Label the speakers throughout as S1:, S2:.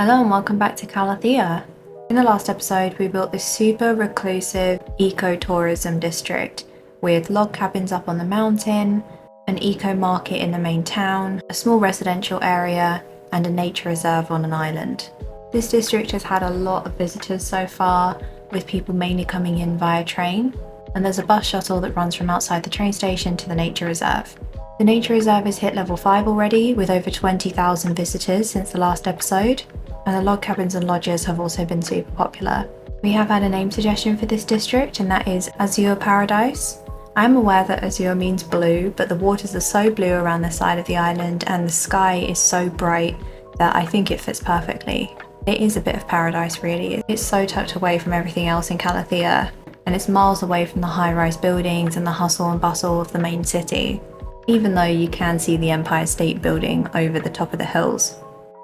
S1: Hello and welcome back to Calathea. In the last episode, we built this super reclusive eco-tourism district with log cabins up on the mountain, an eco-market in the main town, a small residential area, and a nature reserve on an island. This district has had a lot of visitors so far, with people mainly coming in via train, and there's a bus shuttle that runs from outside the train station to the nature reserve. The nature reserve has hit level 5 already, with over 20,000 visitors since the last episode, and the log cabins and lodges have also been super popular. We have had a name suggestion for this district, and that is Azure Paradise. I'm aware that azure means blue, but the waters are so blue around the side of the island and the sky is so bright that I think it fits perfectly. It is a bit of paradise really. It's so tucked away from everything else in Calathea, and it's miles away from the high-rise buildings and the hustle and bustle of the main city, even though you can see the Empire State Building over the top of the hills.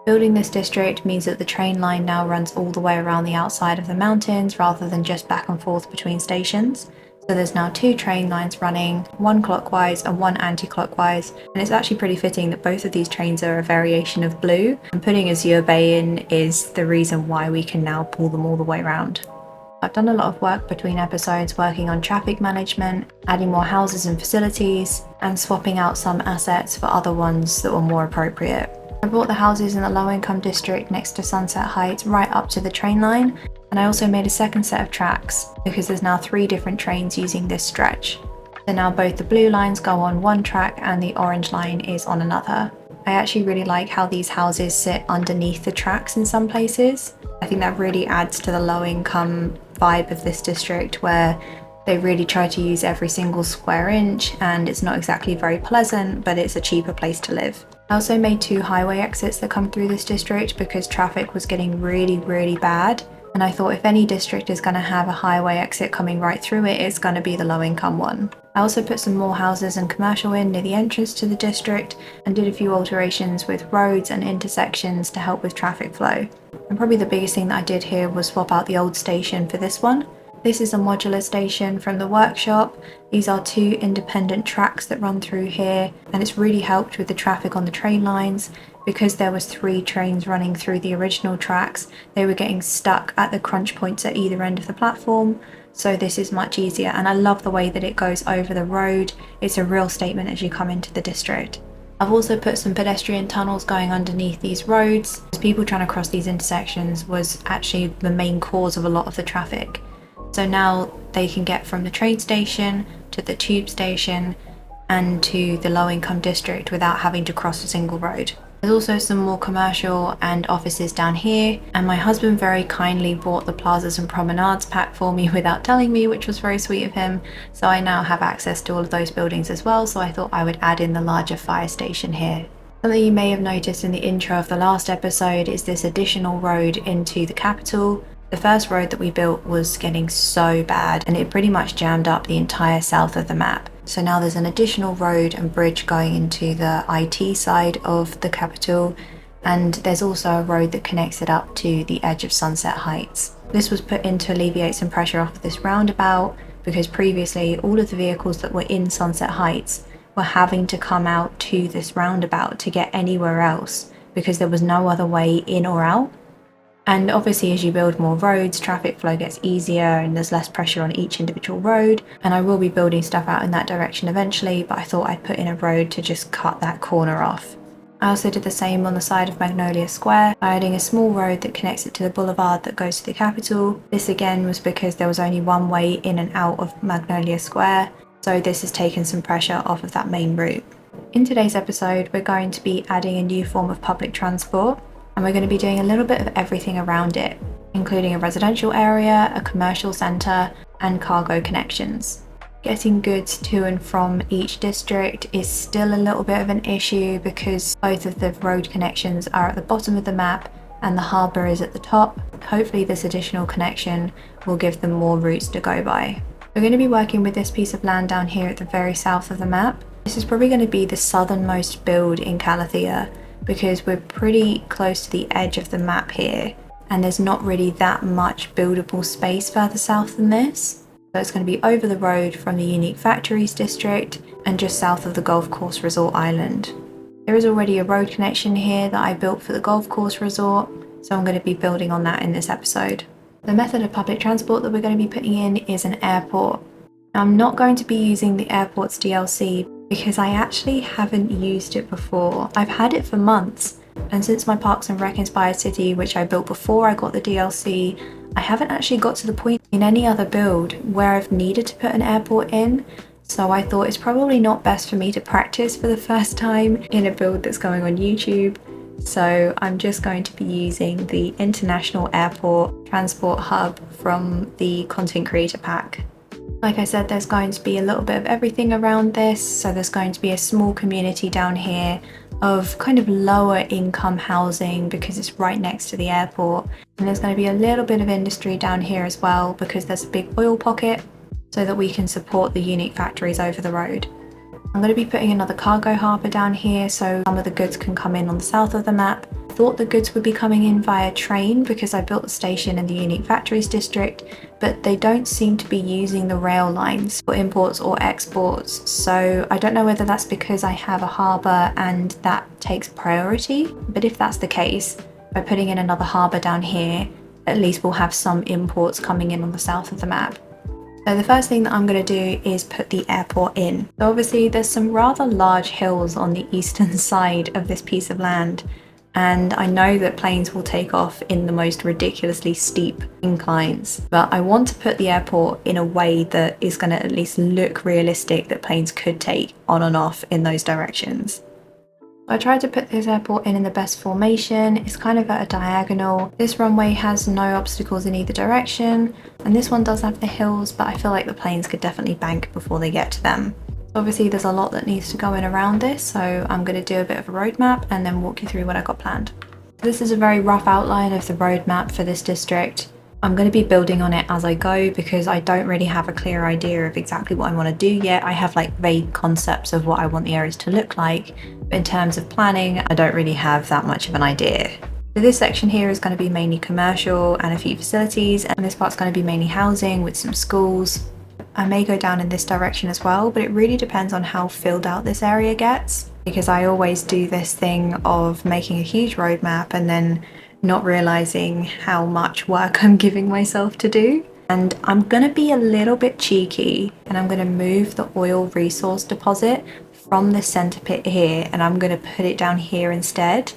S1: Building this district means that the train line now runs all the way around the outside of the mountains rather than just back and forth between stations. So there's now 2 train lines running, one clockwise and one anti-clockwise, and it's actually pretty fitting that both of these trains are a variation of blue, and putting Azure Bay in is the reason why we can now pull them all the way around. I've done a lot of work between episodes working on traffic management, adding more houses and facilities, and swapping out some assets for other ones that were more appropriate. I bought the houses in the low-income district next to Sunset Heights right up to the train line, and I also made a second set of tracks because there's now 3 different trains using this stretch. So now both the blue lines go on one track and the orange line is on another. I actually really like how these houses sit underneath the tracks in some places. I think that really adds to the low-income vibe of this district, where they really try to use every single square inch, and it's not exactly very pleasant, but it's a cheaper place to live. I also made 2 highway exits that come through this district because traffic was getting really bad, and I thought if any district is going to have a highway exit coming right through it, it's going to be the low income one. I also put some more houses and commercial in near the entrance to the district and did a few alterations with roads and intersections to help with traffic flow. And probably the biggest thing that I did here was swap out the old station for this one. This is a modular station from the workshop. These are 2 independent tracks that run through here, and it's really helped with the traffic on the train lines because there was 3 trains running through the original tracks. They were getting stuck at the crunch points at either end of the platform, so this is much easier, and I love the way that it goes over the road. It's a real statement as you come into the district. I've also put some pedestrian tunnels going underneath these roads, as people trying to cross these intersections was actually the main cause of a lot of the traffic. So now they can get from the train station to the tube station and to the low-income district without having to cross a single road. There's also some more commercial and offices down here, and my husband very kindly bought the plazas and promenades pack for me without telling me, which was very sweet of him. So I now have access to all of those buildings as well, so I thought I would add in the larger fire station here. Something you may have noticed in the intro of the last episode is this additional road into the capital. The first road that we built was getting so bad and it pretty much jammed up the entire south of the map. So now there's an additional road and bridge going into the IT side of the capital, and there's also a road that connects it up to the edge of Sunset Heights. This was put in to alleviate some pressure off of this roundabout because previously all of the vehicles that were in Sunset Heights were having to come out to this roundabout to get anywhere else because there was no other way in or out. And obviously as you build more roads, traffic flow gets easier and there's less pressure on each individual road. And I will be building stuff out in that direction eventually, but I thought I'd put in a road to just cut that corner off. I also did the same on the side of Magnolia Square by adding a small road that connects it to the boulevard that goes to the capital. This again was because there was only one way in and out of Magnolia Square, so this has taken some pressure off of that main route. In today's episode, we're going to be adding a new form of public transport, and we're going to be doing a little bit of everything around it, including a residential area, a commercial centre, and cargo connections. Getting goods to and from each district is still a little bit of an issue because both of the road connections are at the bottom of the map and the harbour is at the top. Hopefully this additional connection will give them more routes to go by. We're going to be working with this piece of land down here at the very south of the map. This is probably going to be the southernmost build in Calathea, because we're pretty close to the edge of the map here and there's not really that much buildable space further south than this. So it's going to be over the road from the Unique Factories district and just south of the golf course resort island. There is already a road connection here that I built for the golf course resort, so I'm going to be building on that in this episode. The method of public transport that we're going to be putting in is an airport. I'm not going to be using the airport's DLC because I actually haven't used it before. I've had it for months, and since my Parks and Rec inspired city, which I built before I got the DLC, I haven't actually got to the point in any other build where I've needed to put an airport in, so I thought it's probably not best for me to practice for the first time in a build that's going on YouTube. So I'm just going to be using the International Airport Transport Hub from the Content Creator Pack. Like I said, there's going to be a little bit of everything around this. So there's going to be a small community down here of kind of lower income housing because it's right next to the airport. And there's going to be a little bit of industry down here as well because there's a big oil pocket so that we can support the unique factories over the road. I'm going to be putting another cargo harbour down here so some of the goods can come in on the south of the map. I thought the goods would be coming in via train because I built the station in the unique factories district, but they don't seem to be using the rail lines for imports or exports. So I don't know whether that's because I have a harbour and that takes priority, but if that's the case, by putting in another harbour down here, at least we'll have some imports coming in on the south of the map. So the first thing that I'm going to do is put the airport in. So obviously there's some rather large hills on the eastern side of this piece of land, and I know that planes will take off in the most ridiculously steep inclines, but I want to put the airport in a way that is going to at least look realistic that planes could take on and off in those directions. I tried to put this airport in the best formation. It's kind of at a diagonal. This runway has no obstacles in either direction, and this one does have the hills, but I feel like the planes could definitely bank before they get to them. Obviously there's a lot that needs to go in around this, so I'm going to do a bit of a roadmap and then walk you through what I got planned. This is a very rough outline of the roadmap for this district. I'm going to be building on it as I go because I don't really have a clear idea of exactly what I want to do yet. I have like vague concepts of what I want the areas to look like, but in terms of planning, I don't really have that much of an idea. So this section here is going to be mainly commercial and a few facilities, and this part's going to be mainly housing with some schools. I may go down in this direction as well, but it really depends on how filled out this area gets, because I always do this thing of making a huge roadmap and then not realizing how much work I'm giving myself to do. And I'm gonna be a little bit cheeky and I'm gonna move the oil resource deposit from the center pit here and I'm gonna put it down here instead.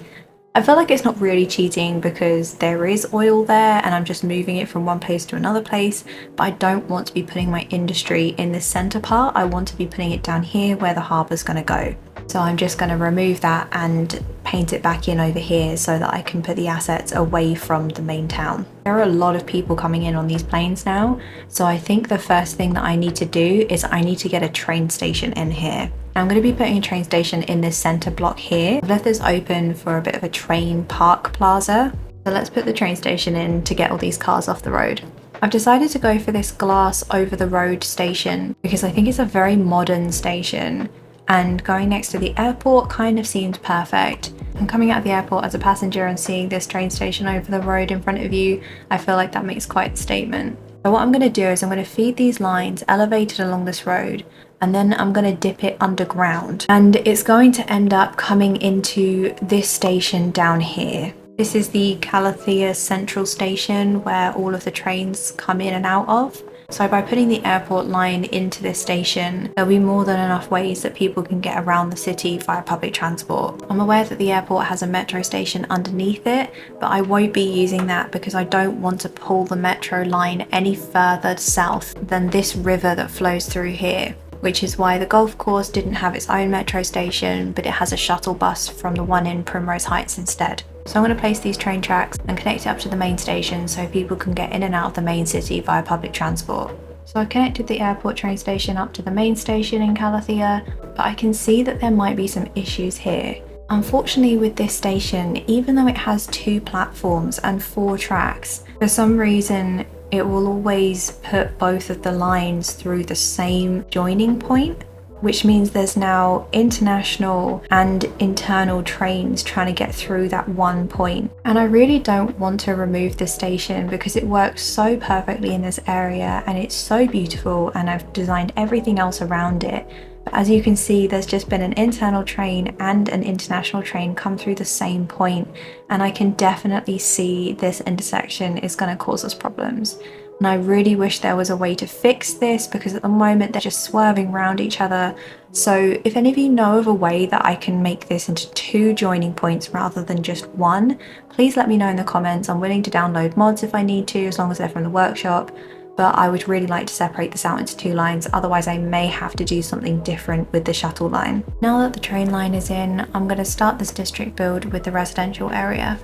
S1: I feel like it's not really cheating because there is oil there and I'm just moving it from one place to another place, but I don't want to be putting my industry in the center part. I want to be putting it down here where the harbor's gonna go. So I'm just going to remove that and paint it back in over here so that I can put the assets away from the main town. There are a lot of people coming in on these planes now, so I think the first thing that I need to do is I need to get a train station in here. I'm going to be putting a train station in this center block here. I've left this open for a bit of a train park plaza. So let's put the train station in to get all these cars off the road. I've decided to go for this glass over the road station because I think it's a very modern station. And going next to the airport kind of seems perfect. And coming out of the airport as a passenger and seeing this train station over the road in front of you, I feel like that makes quite a statement. So what I'm going to do is I'm going to feed these lines elevated along this road, and then I'm going to dip it underground. And it's going to end up coming into this station down here. This is the Calathea Central Station where all of the trains come in and out of. So by putting the airport line into this station, there'll be more than enough ways that people can get around the city via public transport. I'm aware that the airport has a metro station underneath it, but I won't be using that because I don't want to pull the metro line any further south than this river that flows through here, which is why the golf course didn't have its own metro station, but it has a shuttle bus from the one in Primrose Heights instead. So I'm going to place these train tracks and connect it up to the main station so people can get in and out of the main city via public transport. So I've connected the airport train station up to the main station in Calathea, but I can see that there might be some issues here. Unfortunately with this station, even though it has 2 platforms and 4 tracks, for some reason it will always put both of the lines through the same joining point, which means there's now international and internal trains trying to get through that one point. And I really don't want to remove this station because it works so perfectly in this area and it's so beautiful and I've designed everything else around it. As you can see, there's just been an internal train and an international train come through the same point, and I can definitely see this intersection is going to cause us problems. And I really wish there was a way to fix this, because at the moment they're just swerving around each other. So if any of you know of a way that I can make this into 2 joining points rather than just 1, please let me know in the comments. I'm willing to download mods if I need to, as long as they're from the workshop. But I would really like to separate this out into 2 lines, otherwise I may have to do something different with the shuttle line. Now that the train line is in, I'm going to start this district build with the residential area.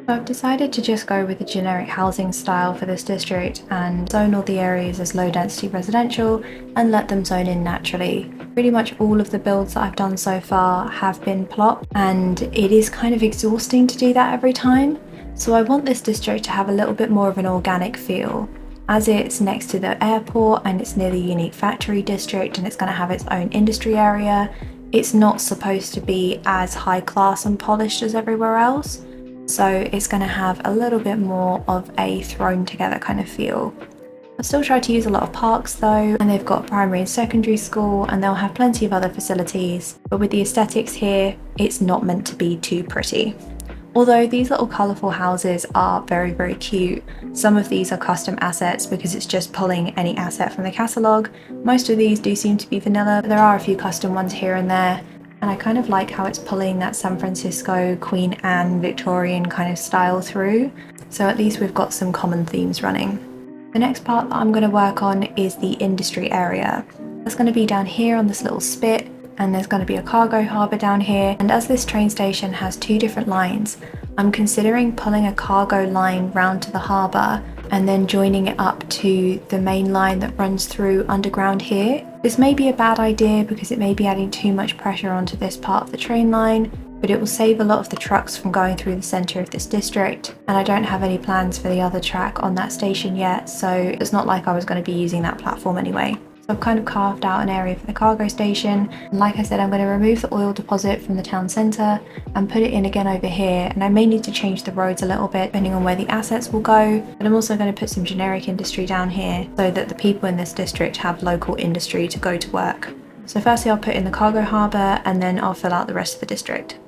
S1: So I've decided to just go with a generic housing style for this district and zone all the areas as low density residential and let them zone in naturally. Pretty much all of the builds that I've done so far have been plot, and it is kind of exhausting to do that every time. So I want this district to have a little bit more of an organic feel. As it's next to the airport and it's near the unique factory district and it's going to have its own industry area, it's not supposed to be as high class and polished as everywhere else. So it's going to have a little bit more of a thrown together kind of feel. I'll still try to use a lot of parks though, and they've got primary and secondary school, and they'll have plenty of other facilities, but with the aesthetics here, it's not meant to be too pretty. Although these little colourful houses are very, very cute. Some of these are custom assets because it's just pulling any asset from the catalogue. Most of these do seem to be vanilla, but there are a few custom ones here and there. And I kind of like how it's pulling that San Francisco, Queen Anne, Victorian kind of style through. So at least we've got some common themes running. The next part that I'm going to work on is the industry area. That's going to be down here on this little spit, and there's going to be a cargo harbour down here. And as this train station has 2 different lines, I'm considering pulling a cargo line round to the harbour and then joining it up to the main line that runs through underground here. This may be a bad idea because it may be adding too much pressure onto this part of the train line, but it will save a lot of the trucks from going through the centre of this district, and I don't have any plans for the other track on that station yet, so it's not like I was going to be using that platform anyway. So I've kind of carved out an area for the cargo station, and like I said, I'm going to remove the oil deposit from the town centre and put it in again over here, and I may need to change the roads a little bit depending on where the assets will go, but I'm also going to put some generic industry down here so that the people in this district have local industry to go to work. So firstly I'll put in the cargo harbour, and then I'll fill out the rest of the district.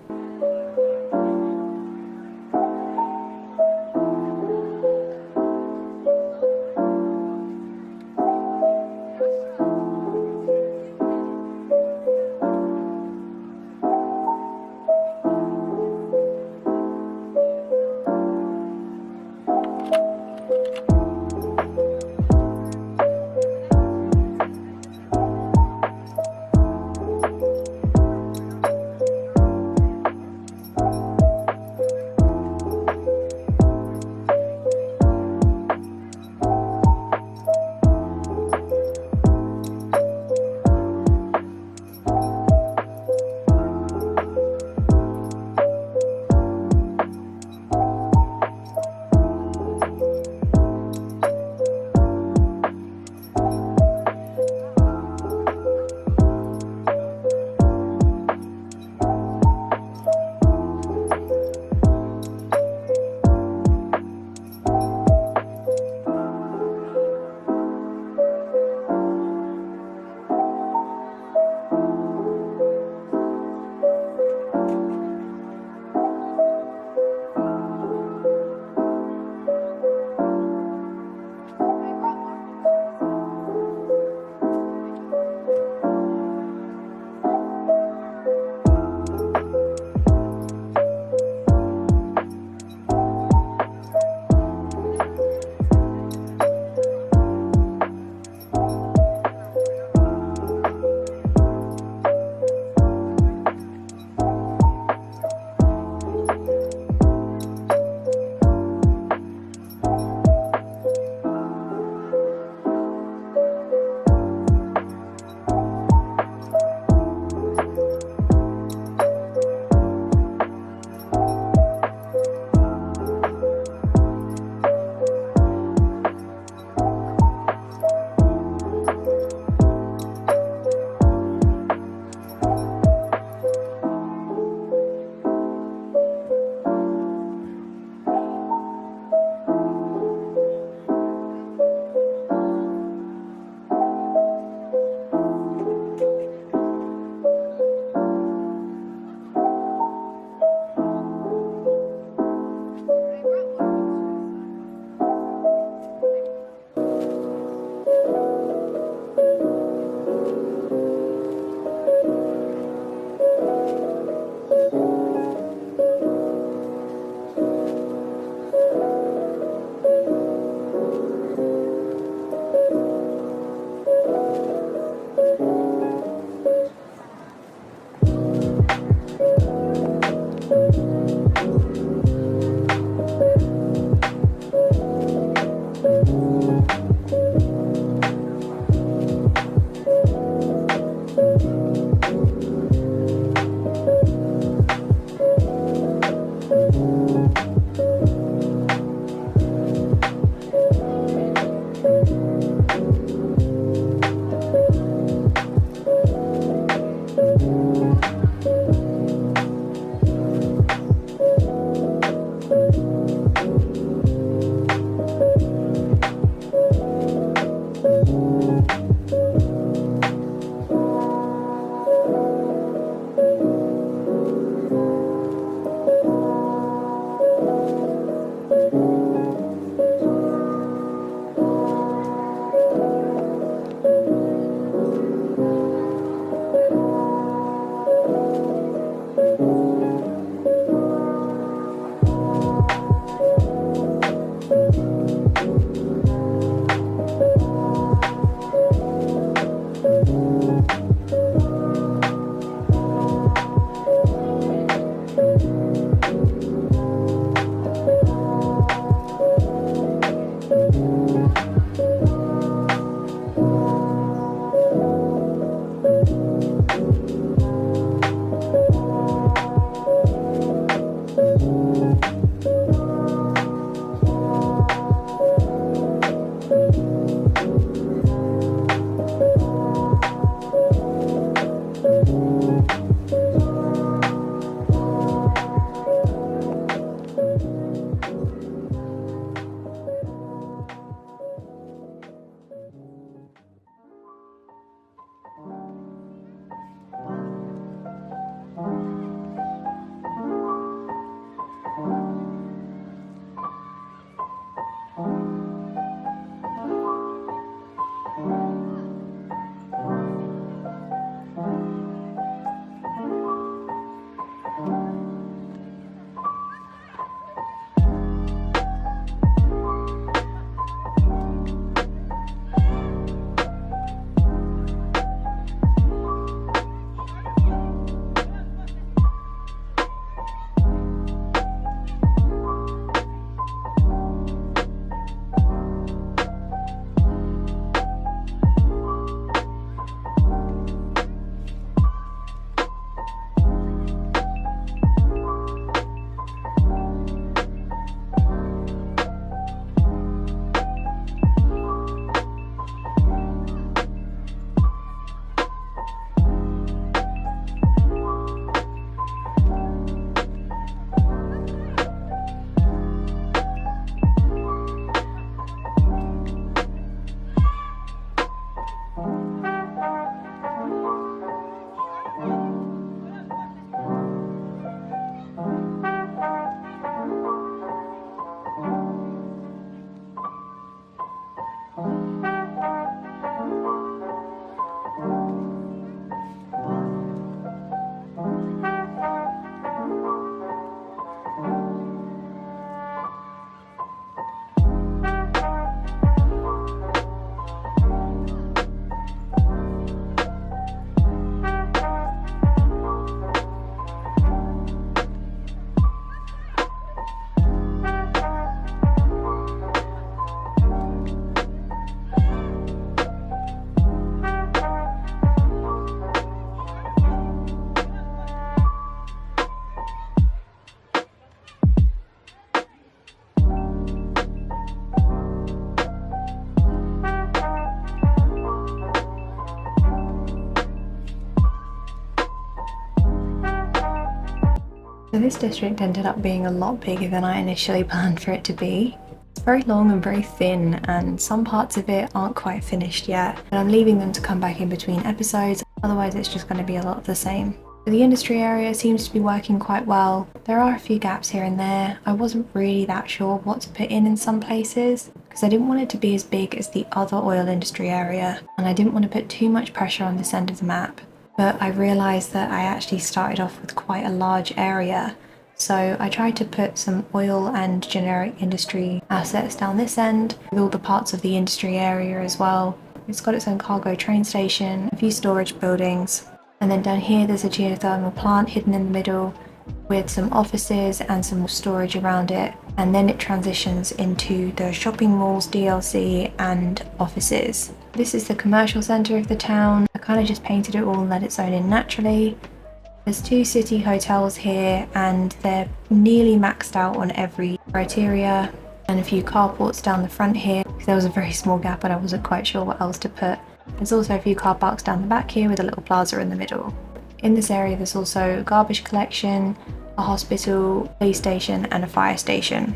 S1: So this district ended up being a lot bigger than I initially planned for it to be. It's very long and very thin, and some parts of it aren't quite finished yet, and I'm leaving them to come back in between episodes, otherwise it's just going to be a lot of the same. The industry area seems to be working quite well. There are a few gaps here and there. I wasn't really that sure what to put in some places, because I didn't want it to be as big as the other oil industry area, and I didn't want to put too much pressure on this end of the map. But I realised that I actually started off with quite a large area, so I tried to put some oil and generic industry assets down this end, with all the parts of the industry area as well. It's got its own cargo train station, a few storage buildings, and then down here there's a geothermal plant hidden in the middle with some offices and some storage around it, and then it transitions into the shopping malls, DLC and offices. This is the commercial centre of the town. I kind of just painted it all and let it zone in naturally. There's 2 city hotels here and they're nearly maxed out on every criteria, and a few carports down the front here because there was a very small gap and I wasn't quite sure what else to put. There's also a few car parks down the back here with a little plaza in the middle. In this area there's also a garbage collection, a hospital, police station and a fire station.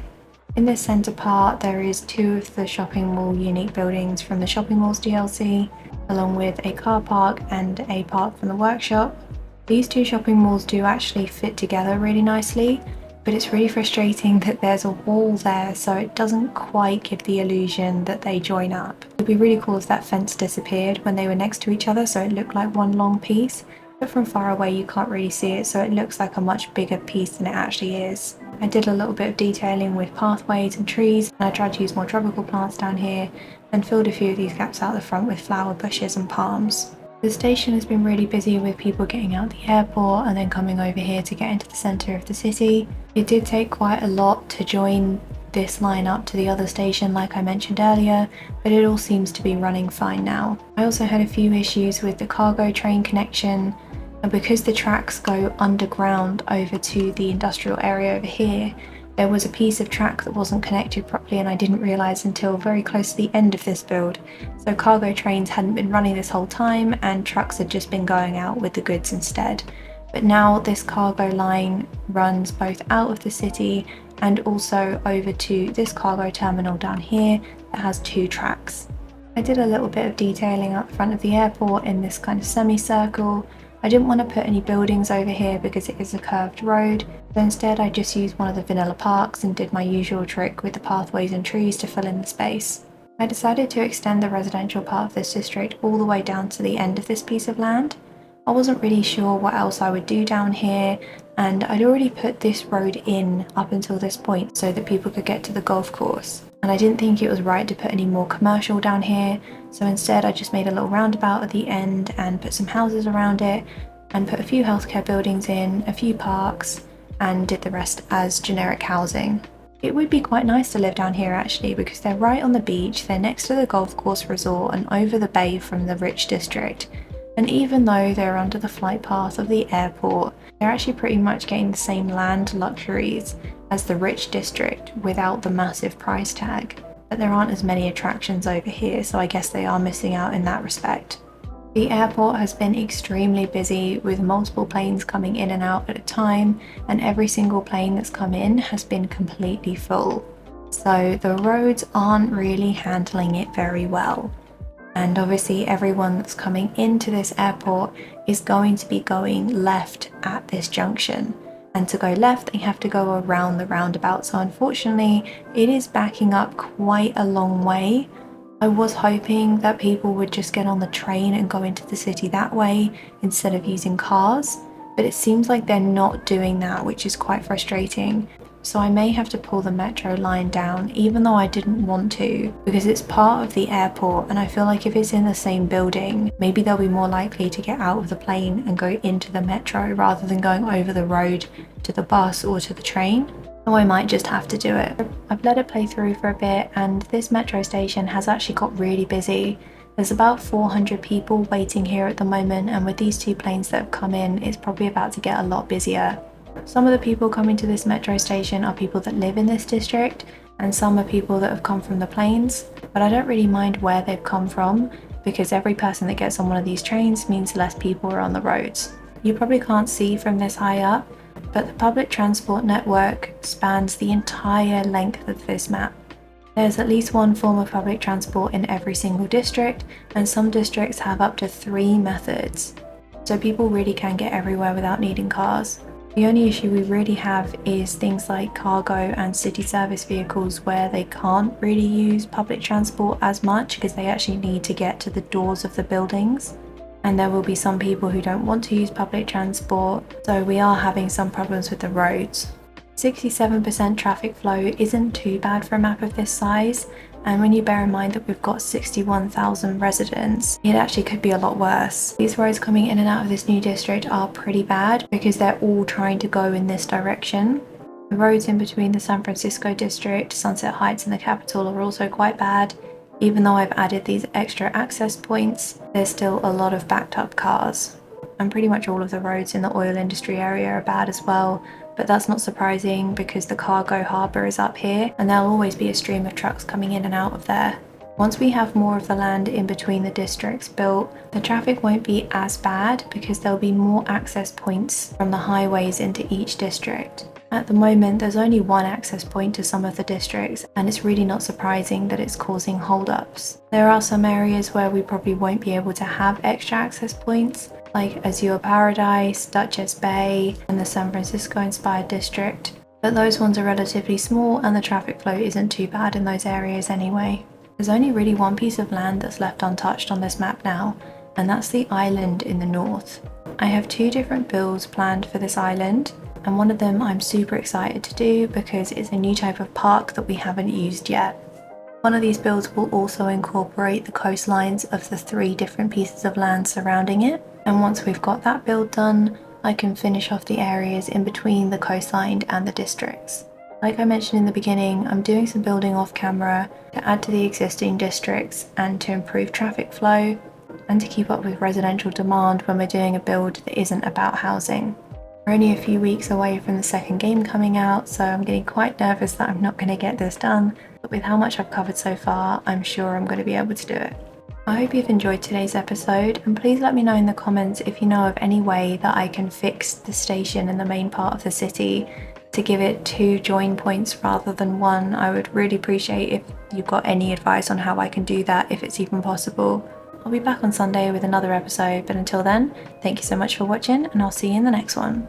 S1: In this centre part there is 2 of the shopping mall unique buildings from the shopping malls DLC, along with a car park and a park from the workshop. These 2 shopping malls do actually fit together really nicely, but it's really frustrating that there's a wall there, so it doesn't quite give the illusion that they join up. It would be really cool if that fence disappeared when they were next to each other, so it looked like one long piece, but from far away you can't really see it, so it looks like a much bigger piece than it actually is. I did a little bit of detailing with pathways and trees, and I tried to use more tropical plants down here, and filled a few of these gaps out the front with flower bushes and palms. The station has been really busy with people getting out the airport and then coming over here to get into the centre of the city. It did take quite a lot to join this line up to the other station like I mentioned earlier, but it all seems to be running fine now. I also had a few issues with the cargo train connection, and because the tracks go underground over to the industrial area over here, there was a piece of track that wasn't connected properly and I didn't realise until very close to the end of this build. So cargo trains hadn't been running this whole time and trucks had just been going out with the goods instead. But now this cargo line runs both out of the city and also over to this cargo terminal down here that has 2 tracks. I did a little bit of detailing up front of the airport in this kind of semicircle. I didn't want to put any buildings over here because it is a curved road, so instead I just used one of the vanilla parks and did my usual trick with the pathways and trees to fill in the space. I decided to extend the residential part of this district all the way down to the end of this piece of land. I wasn't really sure what else I would do down here, and I'd already put this road in up until this point so that people could get to the golf course. And I didn't think it was right to put any more commercial down here, so instead I just made a little roundabout at the end and put some houses around it and put a few healthcare buildings in, a few parks, and did the rest as generic housing. It would be quite nice to live down here actually, because they're right on the beach, they're next to the golf course resort and over the bay from the rich district. And even though they're under the flight path of the airport, they're actually pretty much getting the same land luxuries as the rich district without the massive price tag. But there aren't as many attractions over here, so I guess they are missing out in that respect. The airport has been extremely busy with multiple planes coming in and out at a time, and every single plane that's come in has been completely full. So the roads aren't really handling it very well. And obviously everyone that's coming into this airport is going to be going left at this junction. And to go left, they have to go around the roundabout. So unfortunately, it is backing up quite a long way. I was hoping that people would just get on the train and go into the city that way instead of using cars, but it seems like they're not doing that, which is quite frustrating. So I may have to pull the metro line down, even though I didn't want to, because it's part of the airport and I feel like if it's in the same building, maybe they'll be more likely to get out of the plane and go into the metro rather than going over the road to the bus or to the train. So I might just have to do it. I've let it play through for a bit, and this metro station has actually got really busy. There's about 400 people waiting here at the moment, and with these 2 planes that have come in, it's probably about to get a lot busier. Some of the people coming to this metro station are people that live in this district, and some are people that have come from the plains, but I don't really mind where they've come from because every person that gets on one of these trains means less people are on the roads. You probably can't see from this high up, but the public transport network spans the entire length of this map. There's at least one form of public transport in every single district, and some districts have up to 3 methods. So people really can get everywhere without needing cars. The only issue we really have is things like cargo and city service vehicles where they can't really use public transport as much because they actually need to get to the doors of the buildings. And there will be some people who don't want to use public transport, so we are having some problems with the roads. 67% traffic flow isn't too bad for a map of this size, and when you bear in mind that we've got 61,000 residents, it actually could be a lot worse. These roads coming in and out of this new district are pretty bad because they're all trying to go in this direction. The roads in between the San Francisco district, Sunset Heights and the capital are also quite bad. Even though I've added these extra access points, there's still a lot of backed up cars. And pretty much all of the roads in the oil industry area are bad as well, but that's not surprising because the cargo harbour is up here and there'll always be a stream of trucks coming in and out of there. Once we have more of the land in between the districts built, the traffic won't be as bad because there'll be more access points from the highways into each district. At the moment, there's only one access point to some of the districts, and it's really not surprising that it's causing holdups. There are some areas where we probably won't be able to have extra access points, like Azure Paradise, Dutchess Bay, and the San Francisco inspired district, but those ones are relatively small and the traffic flow isn't too bad in those areas anyway. There's only really one piece of land that's left untouched on this map now, and that's the island in the north. I have 2 different builds planned for this island, and one of them I'm super excited to do because it's a new type of park that we haven't used yet. One of these builds will also incorporate the coastlines of the 3 different pieces of land surrounding it, and once we've got that build done, I can finish off the areas in between the coastline and the districts. Like I mentioned in the beginning, I'm doing some building off camera to add to the existing districts and to improve traffic flow and to keep up with residential demand when we're doing a build that isn't about housing. We're only a few weeks away from the second game coming out, so I'm getting quite nervous that I'm not going to get this done, but with how much I've covered so far, I'm sure I'm going to be able to do it. I hope you've enjoyed today's episode, and please let me know in the comments if you know of any way that I can fix the station in the main part of the city to give it 2 join points rather than 1. I would really appreciate if you've got any advice on how I can do that, if it's even possible. I'll be back on Sunday with another episode, but until then, thank you so much for watching and I'll see you in the next one.